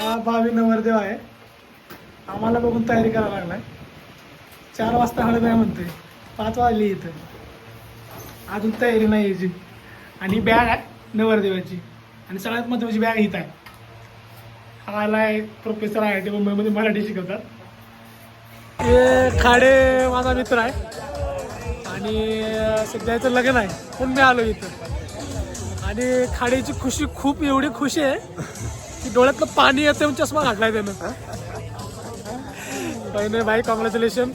हा भावी नवरदेव आहे. आम्हाला बघून तयारी करायला लागलाय. 4 वाजता हळद आहे म्हणतोय, 5 वाजली इथं, अजून तयारी नाही याची. आणि बॅग आहे नवरदेवाची, आणि सगळ्यात महत्त्वाची बॅग हीच आहे. हा आलाय प्रोफेसर IIT मुंबईमध्ये, मराठी शिकवतात. हे खाडे माझा मित्र आहे आणि सध्याचं लग्न आहे म्हणून मी आलो इथं. आणि खाडेची खुशी खूप, एवढी खुशी आहे की डोळ्यातलं पाणी येतं म्हणून चष्मा घातलाय त्यानं. बहिणी भाई, कॉंग्रॅच्युलेशन.